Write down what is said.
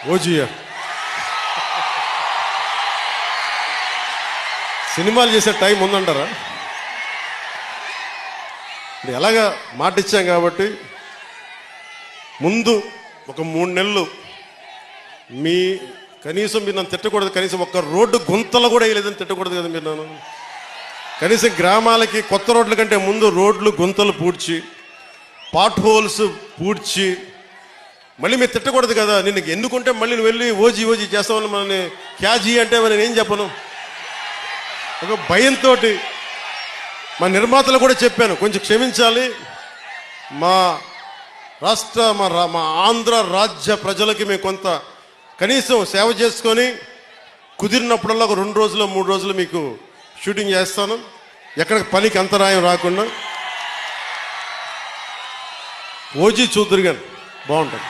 Ojea సినిమాలు చేసే time ఉందంటారా? ఎలాగా మాట ఇచ్చాం కాబట్టి ముందు ఒక 3 నెలలు మీ కనీసం మీరు నన్ను తిట్టకూడదు, కనీసం ఒక్క రోడ్డు గుంతలు కూడా వేయలేదని తిట్టకూడదు కదా మీరు నన్ను. కనీసం గ్రామాలకి కొత్త రోడ్ల కంటే ముందు రోడ్లు గుంతలు పూడ్చి పాట్ హోల్స్ పూడ్చి మళ్ళీ మీరు తిట్టకూడదు కదా. నిన్ను ఎన్నుకుంటే మళ్ళీ నువ్వు వెళ్ళి ఓజీ చేస్తామని మనల్ని క్యాజీ అంటే నేను ఏం చెప్పను. ఒక భయంతో మా నిర్మాతలు కూడా చెప్పాను, కొంచెం క్షమించాలి, మా రాష్ట్ర మా ఆంధ్ర రాజ్య ప్రజలకి మేము కొంత కనీసం సేవ చేసుకొని కుదిరినప్పుడల్లా ఒక 2 రోజులు 3 రోజులు మీకు షూటింగ్ చేస్తాను, ఎక్కడ పనికి అంతరాయం రాకుండా. ఓజీ చూద్దరు కానీ బాగుంటుంది.